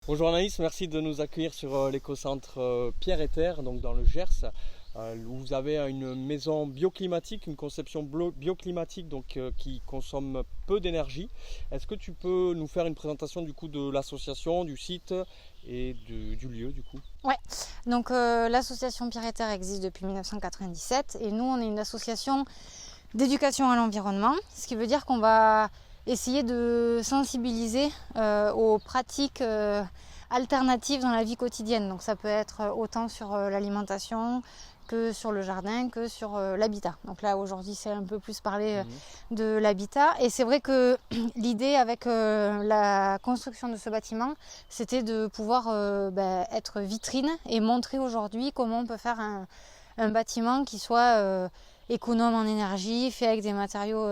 Bonjour Anaïs, merci de nous accueillir sur l'écocentre Pierre et Terre, donc dans le Gers, où vous avez une maison bioclimatique, une conception bioclimatique qui consomme peu d'énergie. Est-ce que tu peux nous faire une présentation du coup de l'association, du site et du lieu du coup? Ouais, donc l'association Pierre et Terre existe depuis 1997 et nous on est une association d'éducation à l'environnement, ce qui veut dire qu'on va essayer de sensibiliser aux pratiques alternatives dans la vie quotidienne. Donc ça peut être autant sur l'alimentation que sur le jardin, que sur l'habitat. Donc là aujourd'hui c'est un peu plus parler de l'habitat. Et c'est vrai que l'idée avec la construction de ce bâtiment, c'était de pouvoir être vitrine et montrer aujourd'hui comment on peut faire un bâtiment qui soit économe en énergie, fait avec des matériaux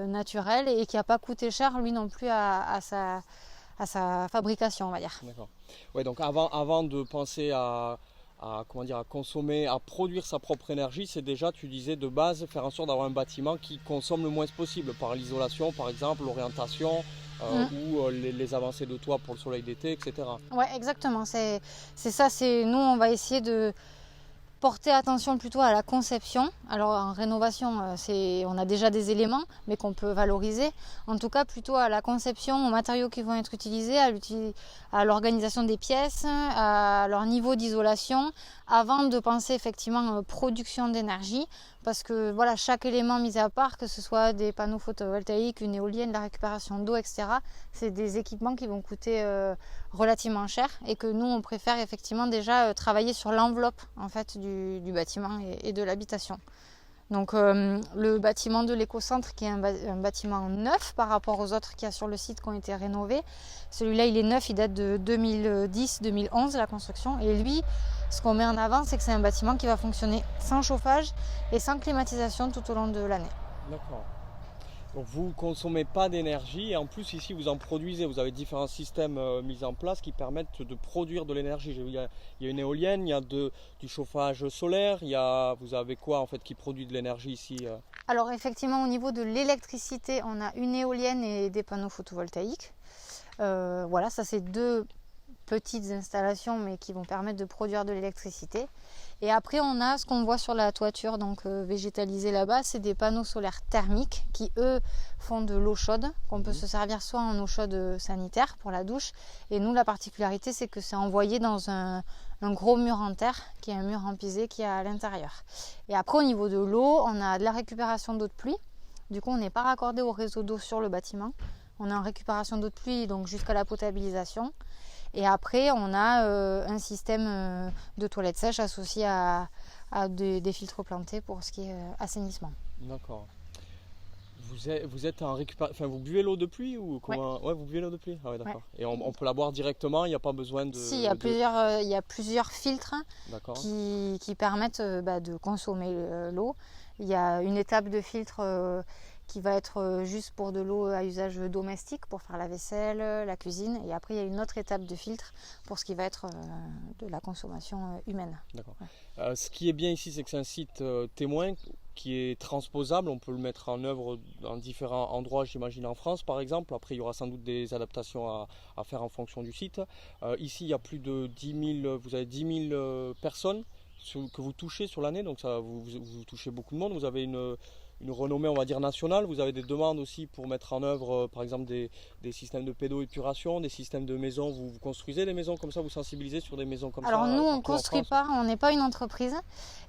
naturels et qui n'a pas coûté cher lui non plus à sa fabrication, on va dire. D'accord. Ouais, donc avant de penser à consommer, à produire sa propre énergie, c'est déjà, tu disais, de base, faire en sorte d'avoir un bâtiment qui consomme le moins possible, par l'isolation, par exemple, l'orientation, ou les avancées de toit pour le soleil d'été, etc. Ouais, exactement. C'est ça. Nous, on va essayer de porter attention plutôt à la conception. Alors en rénovation, on a déjà des éléments, mais qu'on peut valoriser. En tout cas, plutôt à la conception, aux matériaux qui vont être utilisés, à l'organisation des pièces, à leur niveau d'isolation, avant de penser effectivement production d'énergie. Parce que voilà, chaque élément mis à part, que ce soit des panneaux photovoltaïques, une éolienne, la récupération d'eau, etc., c'est des équipements qui vont coûter relativement cher et que nous, on préfère effectivement déjà travailler sur l'enveloppe en fait, du bâtiment et de l'habitation. Donc le bâtiment de l'écocentre qui est un bâtiment neuf par rapport aux autres qu'il y a sur le site qui ont été rénovés. Celui-là il est neuf, il date de 2010-2011 la construction et lui ce qu'on met en avant c'est que c'est un bâtiment qui va fonctionner sans chauffage et sans climatisation tout au long de l'année. D'accord. Donc vous ne consommez pas d'énergie et en plus ici vous en produisez, vous avez différents systèmes mis en place qui permettent de produire de l'énergie. Il y a une éolienne, il y a du chauffage solaire, vous avez quoi en fait qui produit de l'énergie ici Alors effectivement au niveau de l'électricité on a une éolienne et des panneaux photovoltaïques. Voilà, ça c'est deux petites installations mais qui vont permettre de produire de l'électricité. Et après on a ce qu'on voit sur la toiture donc végétalisée là-bas, c'est des panneaux solaires thermiques qui eux font de l'eau chaude, qu'on peut se servir soit en eau chaude sanitaire pour la douche et nous la particularité c'est que c'est envoyé dans un gros mur en terre qui est un mur en pisé qui est à l'intérieur. Et après au niveau de l'eau, on a de la récupération d'eau de pluie, du coup on n'est pas raccordé au réseau d'eau sur le bâtiment, on est en récupération d'eau de pluie donc jusqu'à la potabilisation. Et après, on a un système de toilettes sèches associé à des filtres plantés pour ce qui est assainissement. D'accord. Vous êtes en récupération, enfin vous buvez l'eau de pluie ou comment? Ouais, vous buvez l'eau de pluie. Ah ouais, d'accord. Ouais. Et on peut la boire directement, il n'y a pas besoin de. Si, il y a plusieurs filtres qui permettent de consommer l'eau. Il y a une étape de filtre qui va être juste pour de l'eau à usage domestique, pour faire la vaisselle, la cuisine. Et après, il y a une autre étape de filtre pour ce qui va être de la consommation humaine. D'accord. Ouais. Ce qui est bien ici, c'est que c'est un site témoin qui est transposable. On peut le mettre en œuvre dans différents endroits, j'imagine en France par exemple. Après, il y aura sans doute des adaptations à faire en fonction du site. Ici, il y a plus de 10 000, vous avez 10 000 personnes que vous touchez sur l'année. Donc ça, vous touchez beaucoup de monde. Vous avez une renommée, on va dire, nationale. Vous avez des demandes aussi pour mettre en œuvre, par exemple, des systèmes de pédo-épuration, des systèmes de maisons. Vous construisez des maisons comme ça, vous sensibilisez sur des maisons comme ça? Alors nous, on ne construit pas, on n'est pas une entreprise.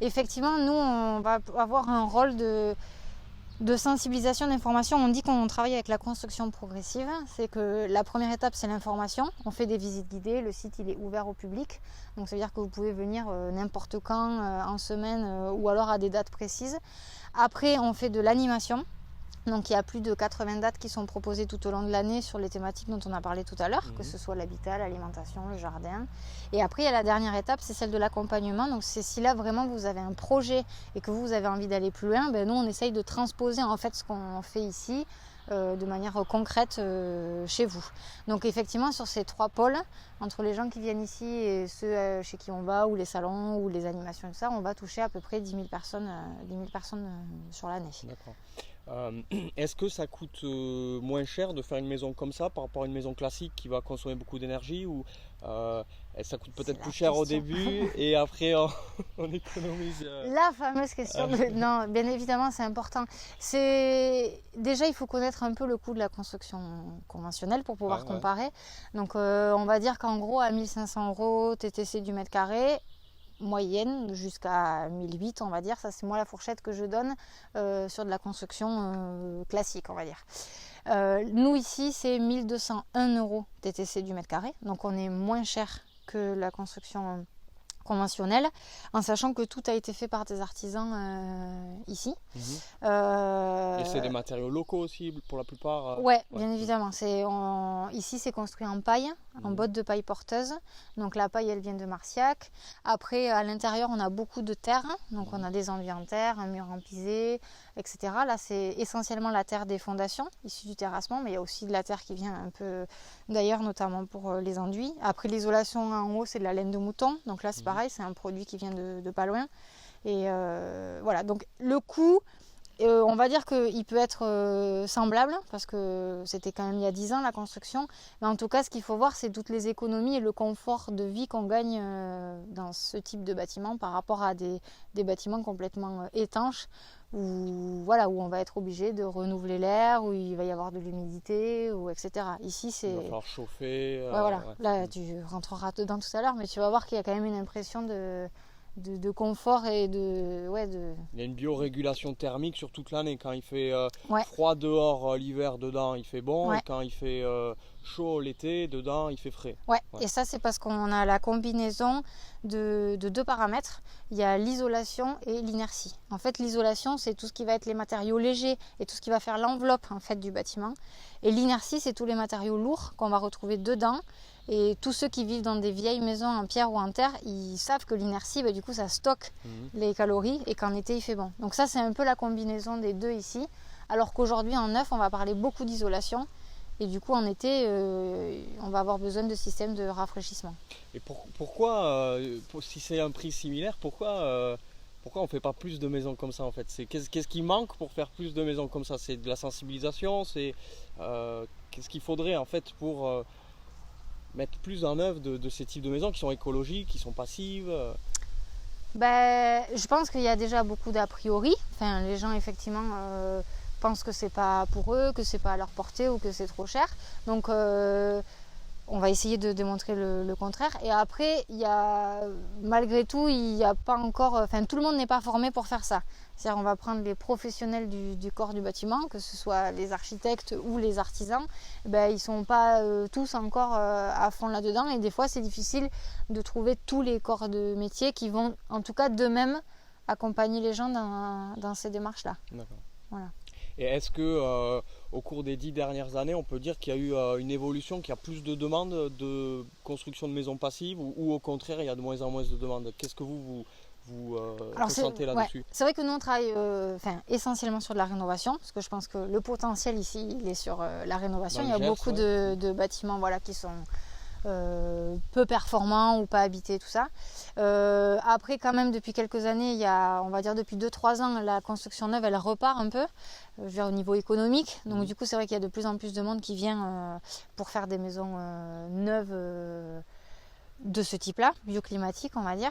Effectivement, nous, on va avoir un rôle de sensibilisation, d'information. On dit qu'on travaille avec la construction progressive. C'est que la première étape, c'est l'information. On fait des visites guidées. Le site, il est ouvert au public. Donc, ça veut dire que vous pouvez venir n'importe quand, en semaine, ou alors à des dates précises. Après, on fait de l'animation. Donc il y a plus de 80 dates qui sont proposées tout au long de l'année sur les thématiques dont on a parlé tout à l'heure, que ce soit l'habitat, l'alimentation, le jardin. Et après, il y a la dernière étape, c'est celle de l'accompagnement. Donc c'est si là vraiment vous avez un projet et que vous avez envie d'aller plus loin, nous on essaye de transposer en fait ce qu'on fait ici de manière concrète chez vous. Donc effectivement sur ces trois pôles, entre les gens qui viennent ici et ceux chez qui on va, ou les salons, ou les animations, tout ça, on va toucher à peu près 10 000 personnes sur l'année. D'accord. Est-ce que ça coûte moins cher de faire une maison comme ça par rapport à une maison classique qui va consommer beaucoup d'énergie ou ça coûte peut-être plus cher au début et après on économise La fameuse question. Non, bien évidemment, c'est important. Déjà, il faut connaître un peu le coût de la construction conventionnelle pour pouvoir comparer. Donc, on va dire qu'en gros, à 1500 € TTC du mètre carré, moyenne jusqu'à 1008, on va dire. Ça, c'est moi la fourchette que je donne sur de la construction classique, on va dire. Nous, ici, c'est 1201 € TTC du mètre carré. Donc, on est moins cher que la construction conventionnelle, en sachant que tout a été fait par des artisans ici. Et c'est des matériaux locaux aussi pour la plupart. Ouais, bien évidemment. Ici, c'est construit en paille, en botte de paille porteuse. Donc la paille, elle vient de Marciac. Après, à l'intérieur, on a beaucoup de terre. Donc on a des enduits en terre, un mur en pisé, etc. Là, c'est essentiellement la terre des fondations, issue du terrassement, mais il y a aussi de la terre qui vient un peu d'ailleurs, notamment pour les enduits. Après, l'isolation en haut, c'est de la laine de mouton. Donc là, c'est pareil, c'est un produit qui vient de pas loin. Et voilà, donc le coût, on va dire qu'il peut être semblable, parce que c'était quand même il y a 10 ans la construction. Mais en tout cas, ce qu'il faut voir, c'est toutes les économies et le confort de vie qu'on gagne dans ce type de bâtiment par rapport à des bâtiments complètement étanches, où on va être obligé de renouveler l'air, où il va y avoir de l'humidité, etc. Ici, c'est... Il va falloir chauffer. Là, tu rentreras dedans tout à l'heure, mais tu vas voir qu'il y a quand même une impression de confort et de... Il y a une biorégulation thermique sur toute l'année. Quand il fait froid dehors l'hiver, dedans il fait bon. Et quand il fait chaud l'été, dedans il fait frais. Et ça c'est parce qu'on a la combinaison de deux paramètres. Il y a l'isolation et l'inertie. En fait, l'isolation, c'est tout ce qui va être les matériaux légers et tout ce qui va faire l'enveloppe en fait du bâtiment. Et l'inertie, c'est tous les matériaux lourds qu'on va retrouver dedans. Et tous ceux qui vivent dans des vieilles maisons en pierre ou en terre, ils savent que l'inertie, du coup, ça stocke les calories et qu'en été, il fait bon. Donc ça, c'est un peu la combinaison des deux ici. Alors qu'aujourd'hui, en neuf, on va parler beaucoup d'isolation. Et du coup, en été, on va avoir besoin de systèmes de rafraîchissement. Et pourquoi, si c'est un prix similaire, pourquoi on ne fait pas plus de maisons comme ça en fait? Qu'est-ce qui manque pour faire plus de maisons comme ça? C'est de la sensibilisation? Qu'est-ce qu'il faudrait en fait pour mettre plus en œuvre de ces types de maisons qui sont écologiques, qui sont passives? Je pense qu'il y a déjà beaucoup d'a priori. Enfin, les gens effectivement pensent que c'est pas pour eux, que c'est pas à leur portée ou que c'est trop cher. Donc on va essayer de démontrer le contraire. Et après, malgré tout, il n'y a pas encore... tout le monde n'est pas formé pour faire ça. C'est-à-dire on va prendre les professionnels du corps du bâtiment, que ce soit les architectes ou les artisans. Ils ne sont pas tous encore à fond là-dedans. Et des fois, c'est difficile de trouver tous les corps de métier qui vont, en tout cas d'eux-mêmes, accompagner les gens dans ces démarches-là. D'accord. Voilà. Et est-ce que au cours des 10 dernières années, on peut dire qu'il y a eu une évolution, qu'il y a plus de demandes de construction de maisons passives ou au contraire, il y a de moins en moins de demandes? Qu'est-ce que vous ressentez là-dessus? C'est vrai que nous, on travaille essentiellement sur de la rénovation, parce que je pense que le potentiel ici, il est sur la rénovation. Il y a beaucoup de bâtiments qui sont peu performants ou pas habités, tout ça. Après, quand même, depuis quelques années, on va dire depuis 2-3 ans, la construction neuve, elle repart un peu au niveau économique. Donc du coup, c'est vrai qu'il y a de plus en plus de monde qui vient pour faire des maisons neuves de ce type-là, bioclimatique, on va dire.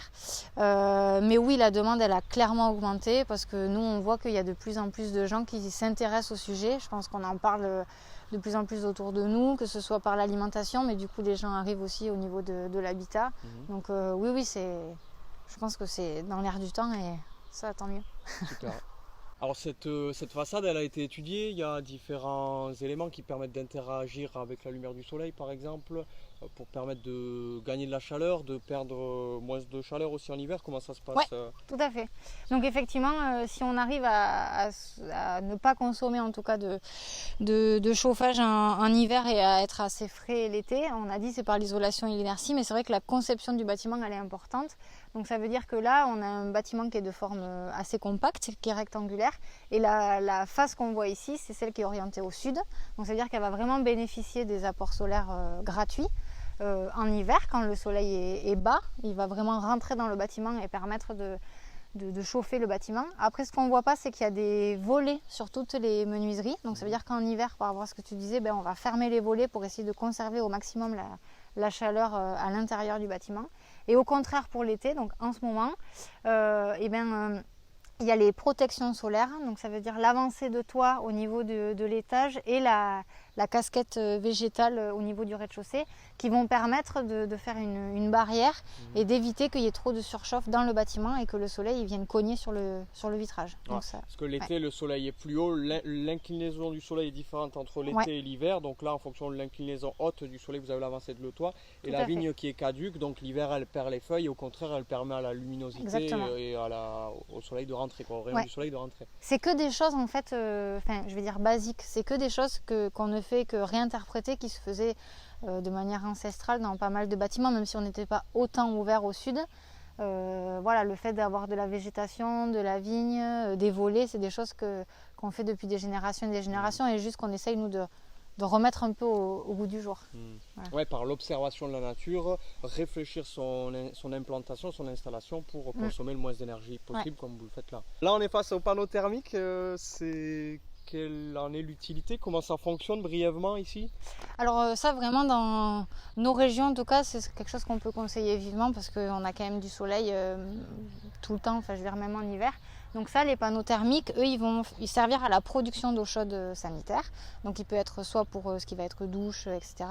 Mais oui, la demande, elle a clairement augmenté parce que nous, on voit qu'il y a de plus en plus de gens qui s'intéressent au sujet. Je pense qu'on en parle de plus en plus autour de nous, que ce soit par l'alimentation, mais du coup, les gens arrivent aussi au niveau de l'habitat. Donc oui, je pense que c'est dans l'air du temps et ça, tant mieux. Super. Alors cette façade, elle a été étudiée, il y a différents éléments qui permettent d'interagir avec la lumière du soleil par exemple, pour permettre de gagner de la chaleur, de perdre moins de chaleur aussi en hiver. Comment ça se passe? Tout à fait. Donc effectivement, si on arrive à ne pas consommer en tout cas de chauffage en hiver et à être assez frais l'été, on a dit c'est par l'isolation et l'inertie, mais c'est vrai que la conception du bâtiment elle est importante. Donc ça veut dire que là, on a un bâtiment qui est de forme assez compacte, qui est rectangulaire. Et la face qu'on voit ici, c'est celle qui est orientée au sud. Donc ça veut dire qu'elle va vraiment bénéficier des apports solaires gratuits. En hiver, quand le soleil est bas, il va vraiment rentrer dans le bâtiment et permettre de chauffer le bâtiment. Après, ce qu'on ne voit pas, c'est qu'il y a des volets sur toutes les menuiseries. Donc ça veut dire qu'en hiver, par rapport à ce que tu disais, on va fermer les volets pour essayer de conserver au maximum la chaleur à l'intérieur du bâtiment. Et au contraire pour l'été, donc en ce moment, il y a les protections solaires, donc ça veut dire l'avancée de toit au niveau de l'étage et la casquette végétale au niveau du rez-de-chaussée qui vont permettre de faire une barrière et d'éviter qu'il y ait trop de surchauffe dans le bâtiment et que le soleil vienne cogner sur le vitrage. Donc parce que l'été, le soleil est plus haut, l'inclinaison du soleil est différente entre l'été et l'hiver, donc là en fonction de l'inclinaison haute du soleil, vous avez l'avancée de le toit et la vigne qui est caduque, donc l'hiver elle perd les feuilles et au contraire elle permet à la luminosité et au soleil de rentrer, au rayon du soleil de rentrer. C'est que des choses en fait, je vais dire basiques, c'est que des choses qu'on ne fait que réinterpréter, qui se faisaient de manière ancestrale dans pas mal de bâtiments, même si on n'était pas autant ouvert au sud. Le fait d'avoir de la végétation, de la vigne, des volets, c'est des choses qu'on fait depuis des générations et des générations, et juste qu'on essaye nous de remettre un peu au goût du jour. Ouais, par l'observation de la nature, réfléchir son implantation, son installation pour consommer le moins d'énergie possible, comme vous le faites là. Là, on est face au panneau thermique. Quelle en est l'utilité? Comment ça fonctionne brièvement ici? Alors ça, vraiment, dans nos régions, en tout cas, c'est quelque chose qu'on peut conseiller vivement parce qu'on a quand même du soleil tout le temps, même en hiver. Donc ça, les panneaux thermiques, eux, ils vont servir à la production d'eau chaude sanitaire. Donc il peut être soit pour ce qui va être douche, etc.,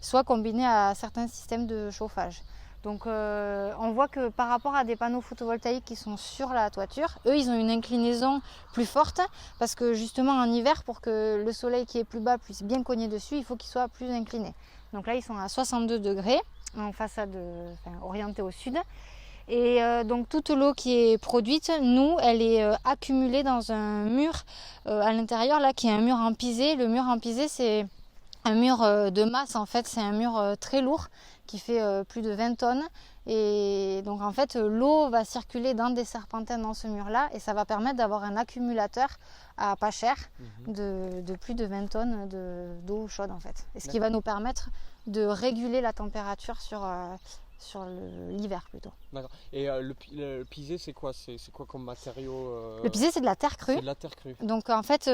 soit combiné à certains systèmes de chauffage. Donc on voit que par rapport à des panneaux photovoltaïques qui sont sur la toiture, eux ils ont une inclinaison plus forte parce que justement en hiver, pour que le soleil qui est plus bas puisse bien cogner dessus, il faut qu'il soit plus incliné. Donc là ils sont à 62 degrés en façade orientée au sud. Et donc toute l'eau qui est produite, nous, elle est accumulée dans un mur à l'intérieur là qui est un mur en pisé. Le mur en pisé, c'est un mur de masse en fait, c'est un mur très lourd qui fait plus de 20 tonnes, et donc en fait l'eau va circuler dans des serpentins dans ce mur là et ça va permettre d'avoir un accumulateur à pas cher de plus de 20 tonnes d'eau chaude en fait, et ce qui va nous permettre de réguler la température sur l'hiver plutôt. D'accord. Et le pisé, c'est quoi comme matériau Le pisé, c'est de la terre crue. C'est de la terre crue. Donc en fait,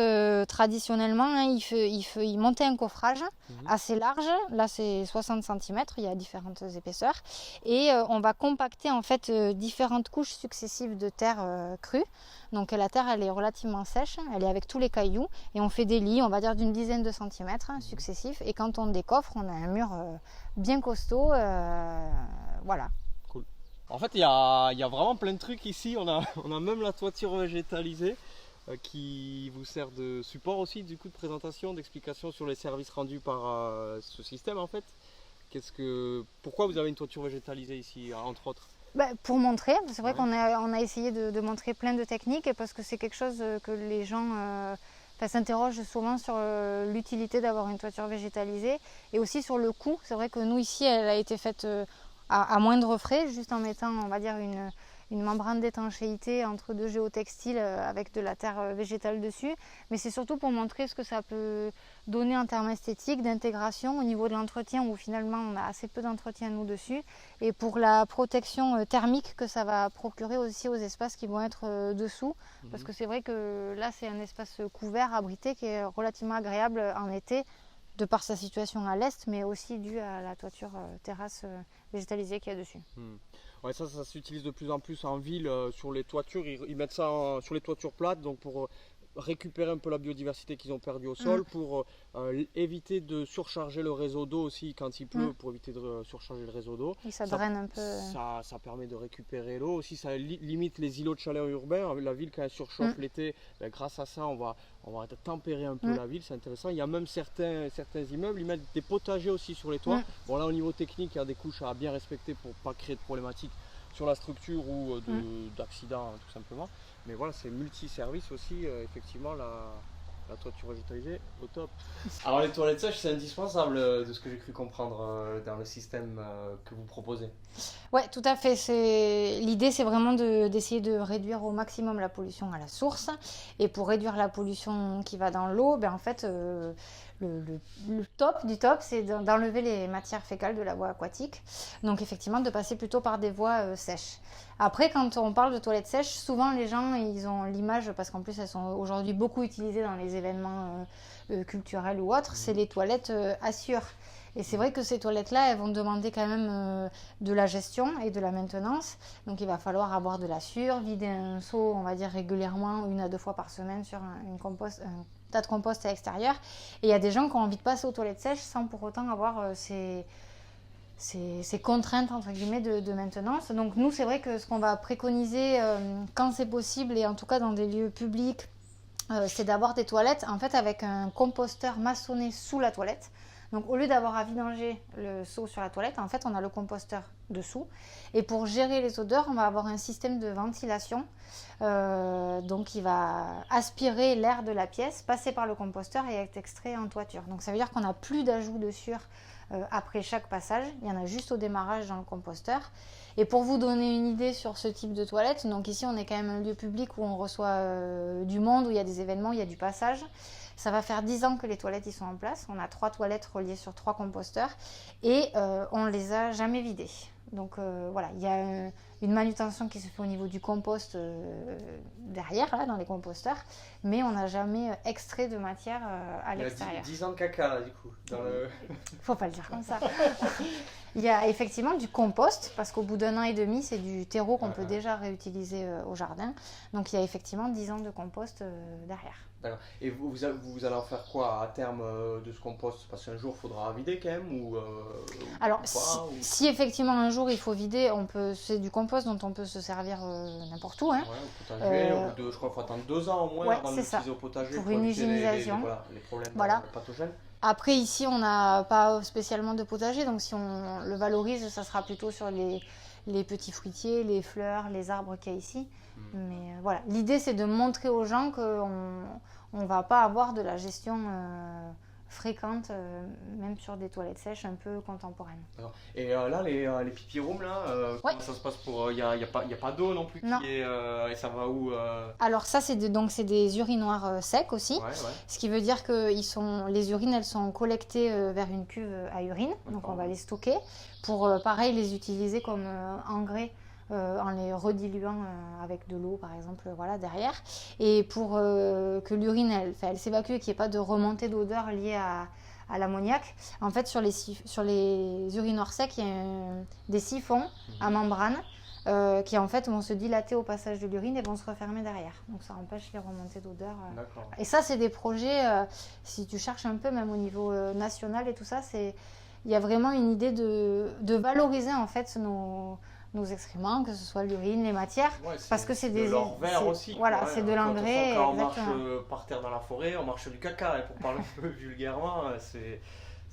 traditionnellement, il montait un coffrage assez large. Là, c'est 60 cm, il y a différentes épaisseurs. Et on va compacter en fait différentes couches successives de terre crue. Donc la terre, elle est relativement sèche, elle est avec tous les cailloux. Et on fait des lits, on va dire d'une dizaine de centimètres successifs. Et quand on décoffre, on a un mur bien costaud. Voilà. Cool. En fait, il y a vraiment plein de trucs ici. On a même la toiture végétalisée qui vous sert de support aussi, du coup, de présentation, d'explication sur les services rendus par ce système en fait. Pourquoi vous avez une toiture végétalisée ici, entre autres? Pour montrer, c'est vrai qu'on a essayé de montrer plein de techniques parce que c'est quelque chose que les gens s'interrogent souvent sur l'utilité d'avoir une toiture végétalisée et aussi sur le coût. C'est vrai que nous ici, elle a été faite à moindre frais, juste en mettant, on va dire, une membrane d'étanchéité entre deux géotextiles avec de la terre végétale dessus. Mais c'est surtout pour montrer ce que ça peut donner en termes esthétiques, d'intégration au niveau de l'entretien où finalement on a assez peu d'entretien nous dessus. Et pour la protection thermique que ça va procurer aussi aux espaces qui vont être dessous. Parce que c'est vrai que là c'est un espace couvert, abrité, qui est relativement agréable en été, de par sa situation à l'est, mais aussi dû à la toiture terrasse végétalisée qu'il y a dessus. Ouais, ça s'utilise de plus en plus en ville, sur les toitures, ils mettent ça sur les toitures plates, donc pour récupérer un peu la biodiversité qu'ils ont perdue au sol, pour éviter de surcharger le réseau d'eau aussi quand il pleut, pour éviter de surcharger le réseau d'eau. Et ça draine un peu. Ça permet de récupérer l'eau aussi, ça limite les îlots de chaleur urbains. La ville quand elle surchauffe l'été, grâce à ça on va tempérer un peu la ville, c'est intéressant. Il y a même certains immeubles, ils mettent des potagers aussi sur les toits. Bon là au niveau technique, il y a des couches à bien respecter pour ne pas créer de problématiques sur la structure ou d'accidents tout simplement. Mais voilà, c'est multi-service aussi, effectivement, la toiture végétalisée, au top. Alors les toilettes sèches, c'est indispensable de ce que j'ai cru comprendre dans le système que vous proposez. Ouais, tout à fait. L'idée, c'est vraiment d'essayer de réduire au maximum la pollution à la source. Et pour réduire la pollution qui va dans l'eau, en fait, le top du top, c'est d'enlever les matières fécales de la voie aquatique. Donc, effectivement, de passer plutôt par des voies sèches. Après, quand on parle de toilettes sèches, souvent les gens, ils ont l'image, parce qu'en plus, elles sont aujourd'hui beaucoup utilisées dans les événements culturels ou autres, c'est les toilettes Assure. Et c'est vrai que ces toilettes-là, elles vont demander quand même de la gestion et de la maintenance. Donc il va falloir avoir de la sûre, vider un seau, on va dire régulièrement, 1 à 2 fois par semaine sur un tas de compost à l'extérieur. Et il y a des gens qui ont envie de passer aux toilettes sèches sans pour autant avoir ces contraintes entre guillemets de maintenance. Donc nous, c'est vrai que ce qu'on va préconiser quand c'est possible, et en tout cas dans des lieux publics, c'est d'avoir des toilettes en fait avec un composteur maçonné sous la toilette. Donc au lieu d'avoir à vidanger le seau sur la toilette, en fait on a le composteur dessous. Et pour gérer les odeurs, on va avoir un système de ventilation. Donc il va aspirer l'air de la pièce, passer par le composteur et être extrait en toiture. Donc ça veut dire qu'on n'a plus d'ajout de sûre après chaque passage. Il y en a juste au démarrage dans le composteur. Et pour vous donner une idée sur ce type de toilette, donc ici on est quand même un lieu public où on reçoit du monde, où il y a des événements, il y a du passage. Ça va faire 10 ans que les toilettes y sont en place. On a 3 toilettes reliées sur 3 composteurs et on ne les a jamais vidées. Donc voilà, il y a une manutention qui se fait au niveau du compost derrière, là, dans les composteurs, mais on n'a jamais extrait de matière à l'extérieur. 10 ans de caca, là, du coup. Faut pas le dire comme ça. Il y a effectivement du compost, parce qu'au bout d'1 an et demi, c'est du terreau qu'on peut déjà réutiliser au jardin. Donc il y a effectivement 10 ans de compost derrière. D'accord. Et vous allez en faire quoi à terme de ce compost? Parce qu'un jour, il faudra vider quand même Alors, si effectivement un jour il faut vider, c'est du compost dont on peut se servir n'importe où. Hein. Ouais, au potager, je crois qu'il faut attendre 2 ans au moins avant de l'utiliser au potager pour une hygiénisation. Les problèmes pathogènes. Après, ici, on n'a pas spécialement de potager, donc si on le valorise, ça sera plutôt sur les petits fruitiers, les fleurs, les arbres qu'il y a ici. Mais voilà, l'idée c'est de montrer aux gens qu'on ne va pas avoir de la gestion fréquente, même sur des toilettes sèches un peu contemporaines. Alors, et là, les pipi rooms, comment ça se passe pour... Il n'y a pas d'eau non plus non. Et ça va où Alors ça, c'est des urinoirs secs aussi. Ouais. Ce qui veut dire que les urines, elles sont collectées vers une cuve à urine. Donc on va les stocker pour, pareil, les utiliser comme engrais. En les rediluant avec de l'eau par exemple derrière, et pour que l'urine elle s'évacue et qu'il n'y ait pas de remontée d'odeur liée à l'ammoniac. En fait sur les urinoirs secs il y a des siphons à membrane qui en fait vont se dilater au passage de l'urine et vont se refermer derrière, donc ça empêche les remontées d'odeur. Et ça c'est des projets, si tu cherches un peu même au niveau national et tout ça, il y a vraiment une idée de valoriser en fait nos excréments, que ce soit l'urine, les matières, parce que c'est de l'or vert aussi. Voilà, c'est de l'engrais. Quand on marche par terre dans la forêt, on marche du caca, et pour parler un peu vulgairement, c'est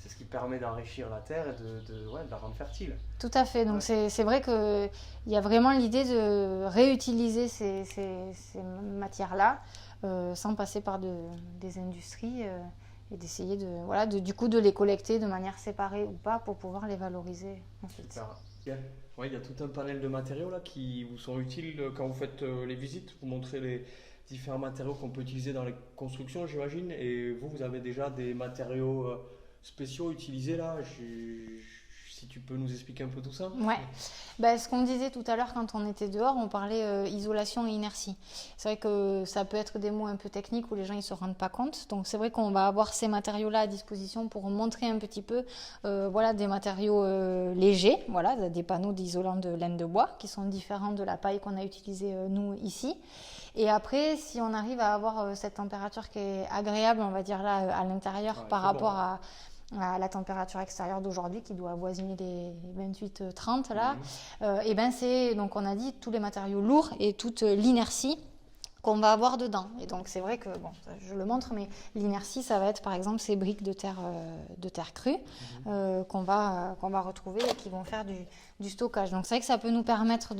ce qui permet d'enrichir la terre et de la rendre fertile. Tout à fait, donc c'est vrai qu'il y a vraiment l'idée de réutiliser ces matières-là, sans passer par des industries, et d'essayer du coup de les collecter de manière séparée ou pas pour pouvoir les valoriser ensuite. Super. Ouais, il y a tout un panel de matériaux là qui vous sont utiles quand vous faites les visites. Vous montrez les différents matériaux qu'on peut utiliser dans les constructions, j'imagine. Et vous avez déjà des matériaux spéciaux utilisés là. Si tu peux nous expliquer un peu tout ça. Ouais. Ce qu'on disait tout à l'heure quand on était dehors, on parlait isolation et inertie. C'est vrai que ça peut être des mots un peu techniques où les gens ne se rendent pas compte. Donc c'est vrai qu'on va avoir ces matériaux-là à disposition pour montrer un petit peu des matériaux légers, des panneaux d'isolant de laine de bois qui sont différents de la paille qu'on a utilisée nous ici. Et après, si on arrive à avoir cette température qui est agréable, on va dire là à l'intérieur par rapport à la température extérieure d'aujourd'hui qui doit avoisiner les 28-30 là, donc on a dit tous les matériaux lourds et toute l'inertie qu'on va avoir dedans. Et donc c'est vrai que, je le montre, mais l'inertie ça va être par exemple ces briques de terre crue qu'on va retrouver et qui vont faire du stockage. Donc c'est vrai que ça peut nous permettre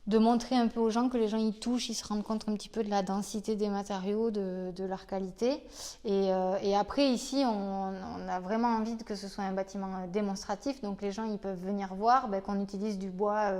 de montrer un peu aux gens, que les gens y touchent, ils se rendent compte un petit peu de la densité des matériaux, de leur qualité. Et après, ici, on a vraiment envie que ce soit un bâtiment démonstratif. Donc les gens, ils peuvent venir voir qu'on utilise du bois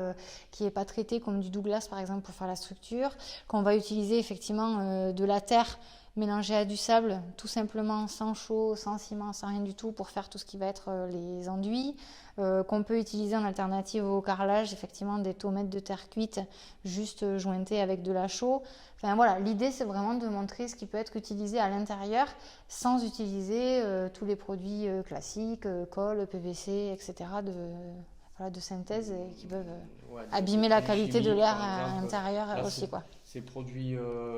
qui n'est pas traité, comme du Douglas par exemple, pour faire la structure, qu'on va utiliser effectivement de la terre mélangée à du sable, tout simplement, sans chaux, sans ciment, sans rien du tout, pour faire tout ce qui va être les enduits, qu'on peut utiliser en alternative au carrelage, effectivement des tomètes de terre cuite juste jointées avec de la chaux. Enfin voilà, l'idée c'est vraiment de montrer ce qui peut être utilisé à l'intérieur sans utiliser tous les produits classiques, colle, PVC, etc. de synthèse qui peuvent abîmer la qualité de l'air à l'intérieur aussi, quoi. Ces produits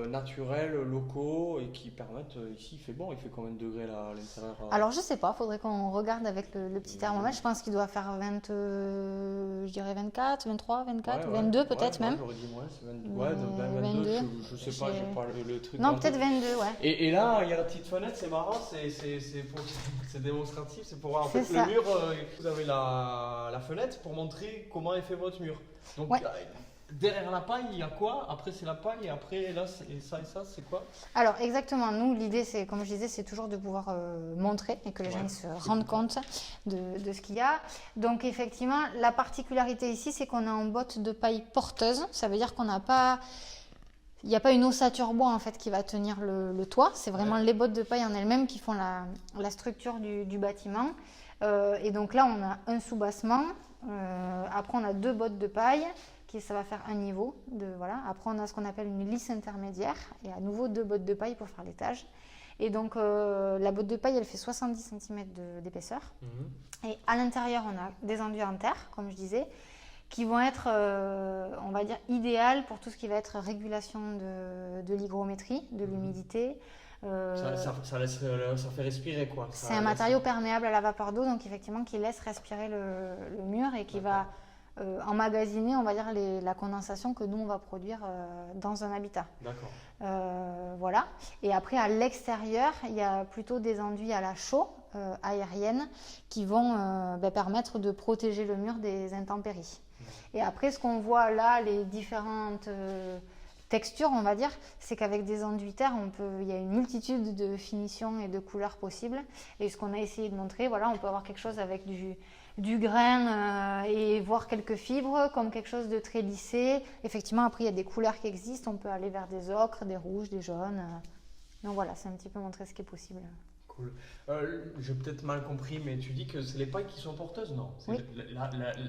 naturels, locaux et qui permettent, ici il fait bon, il fait combien de degrés là à l'intérieur Alors je sais pas, faudrait qu'on regarde avec le petit thermomètre. Je pense qu'il doit faire 20, je dirais 24, 23, 24, 22 peut-être même. J'aurais dit moins, c'est 22, je sais pas, j'ai pas le truc. Non, peut-être 22, ouais. Et là, il y a la petite fenêtre, c'est marrant, c'est démonstratif, c'est pour voir en fait le mur, vous avez la fenêtre pour montrer comment est fait votre mur. Donc derrière la paille, il y a quoi? Après c'est la paille et après là et ça, c'est quoi? Alors exactement, nous l'idée c'est, comme je disais, c'est toujours de pouvoir montrer et que les gens se rendent compte de ce qu'il y a. Donc effectivement, la particularité ici c'est qu'on est en botte de paille porteuse, ça veut dire qu'on n'a pas... Il n'y a pas une ossature bois en fait qui va tenir le toit, c'est vraiment les bottes de paille en elles-mêmes qui font la structure du bâtiment. Et donc là on a un soubassement, après on a 2 bottes de paille, ça va faire un niveau. Après on a ce qu'on appelle une lisse intermédiaire et à nouveau 2 bottes de paille pour faire l'étage. Et donc la botte de paille elle fait 70 cm d'épaisseur. Et à l'intérieur on a des enduits en terre, comme je disais, qui vont être, on va dire, idéales pour tout ce qui va être régulation de l'hygrométrie, de l'humidité. Ça fait respirer quoi. C'est un matériau perméable à la vapeur d'eau, donc effectivement qui laisse respirer le mur et qui va emmagasiner, on va dire, la condensation que nous on va produire dans un habitat. D'accord. Voilà. Et après à l'extérieur, il y a plutôt des enduits à la chaux aérienne qui vont permettre de protéger le mur des intempéries. Et après ce qu'on voit là, les différentes texture, on va dire, c'est qu'avec des enduits terre, il y a une multitude de finitions et de couleurs possibles. Et ce qu'on a essayé de montrer, on peut avoir quelque chose avec du grain et voir quelques fibres, comme quelque chose de très lissé. Effectivement, après, il y a des couleurs qui existent. On peut aller vers des ocres, des rouges, des jaunes. Donc voilà, c'est un petit peu montrer ce qui est possible. Cool. J'ai peut-être mal compris, mais tu dis que c'est les pailles qui sont porteuses, non? Oui.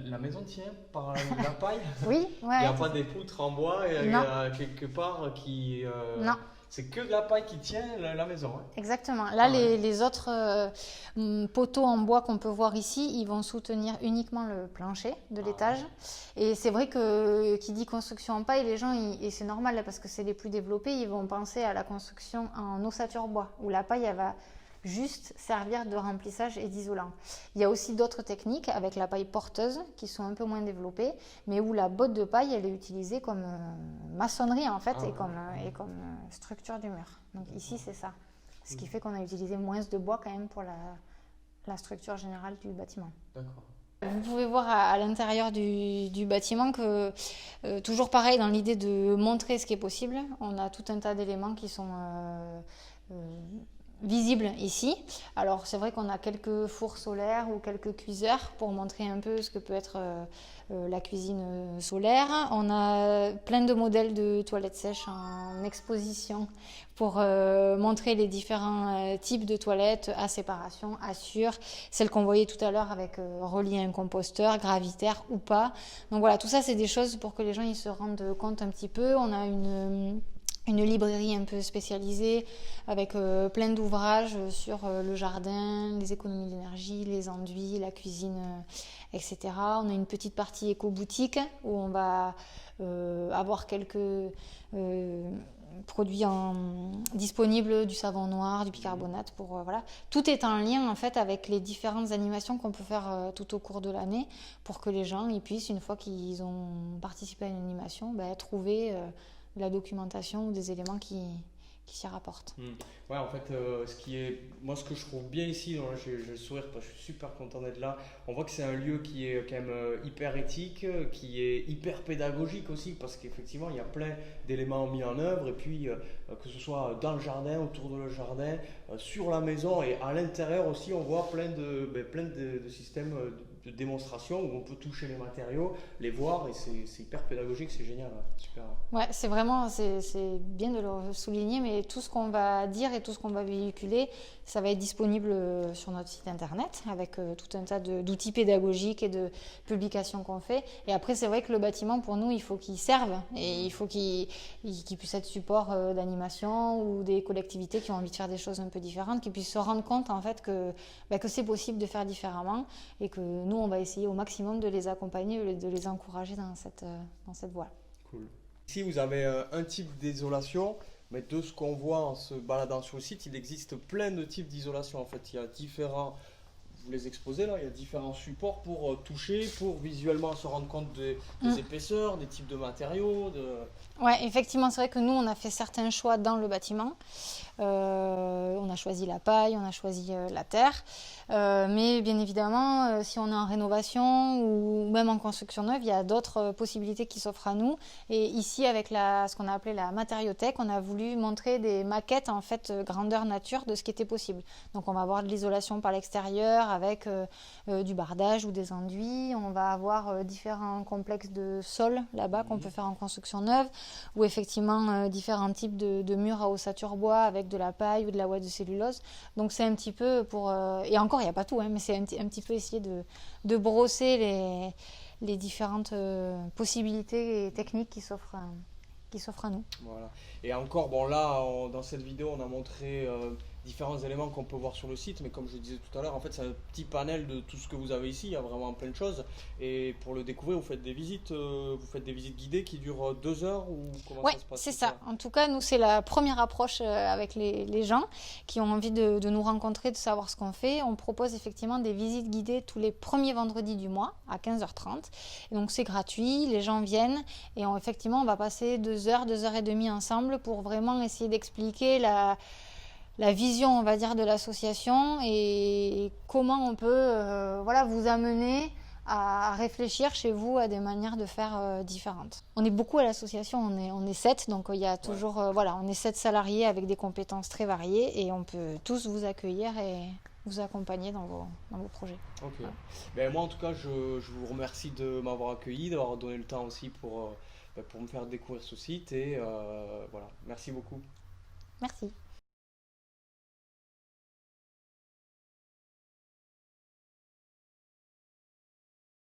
La maison tient par la paille? Oui, ouais. Il n'y a pas des poutres en bois quelque part qui... Non. C'est que de la paille qui tient la maison. Hein. Exactement. Là, les autres poteaux en bois qu'on peut voir ici, ils vont soutenir uniquement le plancher de l'étage. Et c'est vrai que qui dit construction en paille, les gens, et c'est normal parce que c'est les plus développés, ils vont penser à la construction en ossature bois, où la paille, elle va juste servir de remplissage et d'isolant. Il y a aussi d'autres techniques avec la paille porteuse qui sont un peu moins développées, mais où la botte de paille elle est utilisée comme maçonnerie en fait et comme structure du mur. Donc ici c'est ça, ce qui fait qu'on a utilisé moins de bois quand même pour la structure générale du bâtiment. D'accord. Vous pouvez voir à l'intérieur du bâtiment que, toujours pareil, dans l'idée de montrer ce qui est possible, on a tout un tas d'éléments qui sont visibles ici. Alors c'est vrai qu'on a quelques fours solaires ou quelques cuiseurs pour montrer un peu ce que peut être la cuisine solaire. On a plein de modèles de toilettes sèches en exposition pour montrer les différents types de toilettes à séparation, assure, celle qu'on voyait tout à l'heure avec reliée à un composteur, gravitaire ou pas. Donc voilà, tout ça c'est des choses pour que les gens ils se rendent compte un petit peu. On a une librairie un peu spécialisée avec plein d'ouvrages sur le jardin, les économies d'énergie, les enduits, la cuisine, etc. On a une petite partie éco-boutique où on va avoir quelques produits disponibles, du savon noir, du bicarbonate. Voilà. Tout est en lien en fait avec les différentes animations qu'on peut faire tout au cours de l'année pour que les gens ils puissent, une fois qu'ils ont participé à une animation, trouver... de la documentation ou des éléments qui s'y rapportent. Ouais, en fait, moi, ce que je trouve bien ici, donc là, j'ai le sourire parce que je suis super content d'être là. On voit que c'est un lieu qui est quand même hyper éthique, qui est hyper pédagogique aussi, parce qu'effectivement, il y a plein d'éléments mis en œuvre, et puis que ce soit dans le jardin, autour de le jardin, sur la maison et à l'intérieur aussi, on voit plein de systèmes de démonstration où on peut toucher les matériaux, les voir, et c'est hyper pédagogique, c'est génial, ouais, super. Ouais, c'est vraiment, c'est bien de le souligner, mais tout ce qu'on va dire et tout ce qu'on va véhiculer, ça va être disponible sur notre site internet avec tout un tas d'outils pédagogiques et de publications qu'on fait. Et après, c'est vrai que le bâtiment, pour nous, il faut qu'il serve et il faut qu'il puisse être support d'animation ou des collectivités qui ont envie de faire des choses un peu différentes, qui puissent se rendre compte en fait que c'est possible de faire différemment et que nous, on va essayer au maximum de les accompagner, de les encourager dans cette voie. Cool. Ici, vous avez un type d'isolation, mais de ce qu'on voit en se baladant sur le site, il existe plein de types d'isolation. En fait, il y a différents, vous les exposez là, il y a différents supports pour toucher, pour visuellement se rendre compte des épaisseurs, des types de matériaux. Ouais, effectivement, c'est vrai que nous, on a fait certains choix dans le bâtiment. On a choisi la paille, on a choisi la terre. Mais bien évidemment, si on est en rénovation ou même en construction neuve, il y a d'autres possibilités qui s'offrent à nous. Et ici, avec ce qu'on a appelé la matériothèque, on a voulu montrer des maquettes en fait grandeur nature de ce qui était possible. Donc on va avoir de l'isolation par l'extérieur avec du bardage ou des enduits. On va avoir différents complexes de sol là-bas qu'on peut faire en construction neuve, ou effectivement différents types de murs à ossature bois avec de la paille ou de la ouate de cellulose. Donc c'est un petit peu pour... et encore, il n'y a pas tout, hein, mais c'est un petit peu essayer de brosser les différentes possibilités techniques qui s'offrent à nous. Voilà. Et encore, bon là, dans cette vidéo, on a montré différents éléments qu'on peut voir sur le site, mais comme je disais tout à l'heure, en fait, c'est un petit panel de tout ce que vous avez ici. Il y a vraiment plein de choses. Et pour le découvrir, vous faites des visites guidées qui durent 2 heures ou comment ouais, ça se passe? C'est ça. En tout cas, nous, c'est la première approche avec les gens qui ont envie de nous rencontrer, de savoir ce qu'on fait. On propose effectivement des visites guidées tous les premiers vendredis du mois à 15h30. Et donc, c'est gratuit. Les gens viennent et effectivement, on va passer 2 heures, 2 heures et demie ensemble pour vraiment essayer d'expliquer la vision, on va dire, de l'association et comment on peut vous amener à réfléchir chez vous à des manières de faire différentes. On est beaucoup à l'association, on est 7, donc il y a toujours, on est 7 salariés avec des compétences très variées et on peut tous vous accueillir et vous accompagner dans vos projets. Ok. Voilà. Ben, moi, en tout cas, je vous remercie de m'avoir accueilli, d'avoir donné le temps aussi pour me faire découvrir ce site et voilà. Merci beaucoup. Merci.